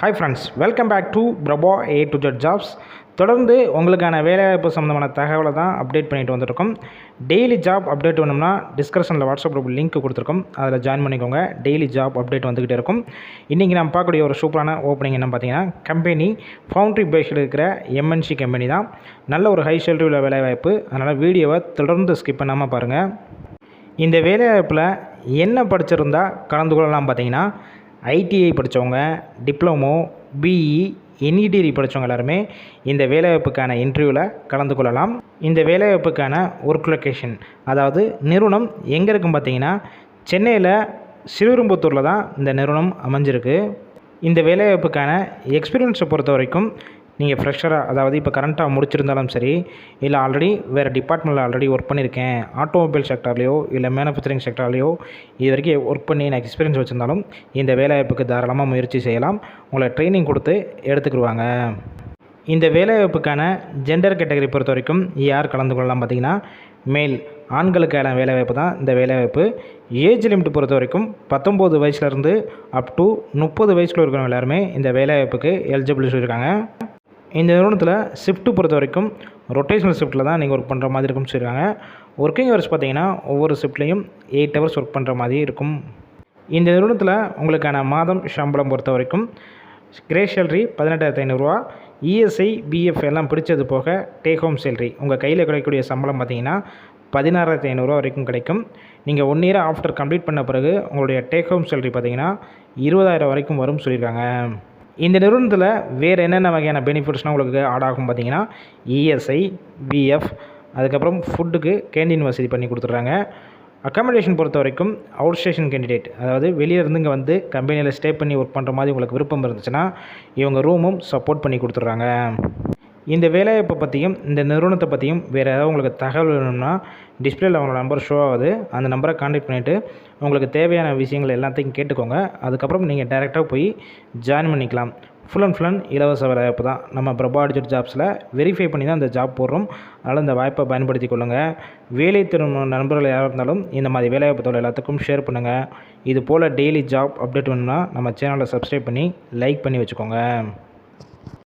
Hi friends, welcome back to Prabha A to Z jobs. தொடர்ந்து உங்களுக்கான வேலைவாய்ப்பு சம்மந்தமான தகவலை தான் அப்டேட் பண்ணிட்டு வந்துருக்கோம். டெய்லி ஜாப் அப்டேட் வேணும்னா டிஸ்கிரிப்ஷனில் வாட்ஸ்அப் குரூப் லிங்க் கொடுத்துருக்கோம், அதில் ஜாயின் பண்ணிக்கோங்க. டெய்லி ஜாப் அப்டேட் வந்துக்கிட்டே இருக்கும். இன்றைக்கி நம்ம பார்க்கக்கூடிய ஒரு சூப்பரான ஓப்பனிங் என்ன பார்த்தீங்கன்னா, கம்பெனி ஃபவுண்ட்ரி பேஸில் இருக்கிற MNC கம்பெனி தான். நல்ல ஒரு ஹை சேலரி உள்ள வேலைவாய்ப்பு. அதனால் வீடியோவை தொடர்ந்து ஸ்கிப் பண்ணாமல் பாருங்கள். இந்த வேலைவாய்ப்பில் என்ன படிச்சிருந்தா கலந்து கொள்ளலாம் பார்த்தீங்கன்னா, ITI படித்தவங்க, டிப்ளமோ, BE, NE டிகிரி படித்தவங்க எல்லாருமே இந்த வேலைவாய்ப்புக்கான இன்டர்வியூவில் கலந்து கொள்ளலாம். இந்த வேலைவாய்ப்புக்கான ஒர்க் லொக்கேஷன், அதாவது நிறுவனம் எங்கே இருக்குன்னு பார்த்தீங்கன்னா, சென்னையில் ஸ்ரீவில்லிபுத்தூரில் தான் இந்த நிறுவனம் அமைஞ்சிருக்கு. இந்த வேலைவாய்ப்புக்கான எக்ஸ்பீரியன்ஸை பொறுத்த வரைக்கும் நீங்கள் ஃப்ரெஷராக, அதாவது இப்போ கரண்ட்டாக முடிச்சிருந்தாலும் சரி, இல்லை ஆல்ரெடி வேறு டிபார்ட்மெண்ட்டில் ஆல்ரெடி ஒர்க் பண்ணியிருக்கேன், ஆட்டோமொபைல் செக்டார்லேயோ இல்லை மேனுஃபேக்சரிங் செக்டார்லேயோ இது வரைக்கும் ஒர்க் பண்ணி எனக்கு எக்ஸ்பீரியன்ஸ் வச்சுருந்தாலும் இந்த வேலைவாய்ப்புக்கு தாராளமாக முயற்சி செய்யலாம். உங்களை ட்ரைனிங் கொடுத்து எடுத்துக்கிடுவாங்க. இந்த வேலைவாய்ப்புக்கான ஜெண்டர் கேட்டகரி பொறுத்த வரைக்கும் யார் கலந்து கொள்ளலாம் பார்த்தீங்கன்னா, மேல், ஆண்களுக்கான வேலைவாய்ப்பு தான் இந்த வேலைவாய்ப்பு. ஏஜ் லிமிட் பொறுத்த வரைக்கும் 19 வயசுலேருந்து அப் டு 30 வயசுக்குள்ள இருக்கிறவங்க எல்லாருமே இந்த வேலைவாய்ப்புக்கு எலிஜிபிள் சொல்லியிருக்காங்க. இந்த நிறுவனத்தில் ஷிஃப்ட்டு பொறுத்த வரைக்கும் ரொட்டேஷனல் ஷிஃப்ட்டில் தான் நீங்கள் ஒர்க் பண்ணுற மாதிரி இருக்கும்னு சொல்லியிருக்காங்க. ஒர்க்கிங் ஹவர்ஸ் பார்த்தீங்கன்னா ஒவ்வொரு ஷிஃப்ட்லேயும் 8 ஹவர்ஸ் ஒர்க் பண்ணுற மாதிரி இருக்கும். இந்த நிறுவனத்தில் உங்களுக்கான மாதம் சம்பளம் பொறுத்த வரைக்கும் கிரேஸ் சேலரி 18,500 ரூபா, ESI, BF எல்லாம் பிடிச்சது போக டேக் ஹோம் சேலரி உங்கள் கையில் கிடைக்கக்கூடிய சம்பளம் பார்த்தீங்கன்னா 16,500 ரூபா வரைக்கும் கிடைக்கும். நீங்கள் 1 இயர் ஆஃப்டர் கம்ப்ளீட் பண்ண பிறகு உங்களுடைய டேக் ஹோம் சேலரி பார்த்தீங்கன்னா 20,000 வரைக்கும் வரும்னு சொல்லியிருக்காங்க. இந்த நிறுவனத்தில் வேறு என்னென்ன வகையான பெனிஃபிட்ஸ்னால் உங்களுக்கு ஆட் ஆகும் பார்த்தீங்கன்னா, ESI, BF, அதுக்கப்புறம் ஃபுட்டுக்கு கேண்டீன் வசதி பண்ணி கொடுத்துட்றாங்க. அக்காமடேஷன் பொறுத்த வரைக்கும் அவுட் ஸ்டேஷன் கேண்டிடேட், அதாவது வெளியிலேருந்து இங்கே வந்து கம்பெனியில் ஸ்டே பண்ணி ஒர்க் பண்ணுற மாதிரி உங்களுக்கு விருப்பம் இருந்துச்சுன்னா இவங்க ரூமும் சப்போர்ட் பண்ணி கொடுத்துட்றாங்க. இந்த வேலைவாய்ப்பை பற்றியும் இந்த நிறுவனத்தை பற்றியும் வேறு ஏதாவது உங்களுக்கு தகவல் வேணும்னா டிஸ்பிளேயில் அவங்களோட நம்பர் ஷோ ஆகுது. அந்த நம்பரை கான்டாக்ட் பண்ணிவிட்டு உங்களுக்கு தேவையான விஷயங்கள் எல்லாத்தையும் கேட்டுக்கோங்க. அதுக்கப்புறம் நீங்கள் டைரெக்டாக போய் ஜாயின் பண்ணிக்கலாம். ஃபுல் அண்ட் ஃபுல் இலவச வேலைவாய்ப்பு தான். நம்ம பிரபா டிஜிட்டல் ஜாப்ஸில் வெரிஃபை பண்ணி தான் இந்த ஜாப் போடுறோம். அதனால் இந்த வாய்ப்பை பயன்படுத்தி கொள்ளுங்கள். வேலை தரும் நண்பர்கள் யாராக இருந்தாலும் இந்த மாதிரி வேலைவாய்ப்பு தொழில் எல்லாத்துக்கும் ஷேர் பண்ணுங்கள். இது போல் டெய்லி ஜாப் அப்டேட் வேணும்னா நம்ம சேனலை சப்ஸ்கிரைப் பண்ணி லைக் பண்ணி வச்சுக்கோங்க.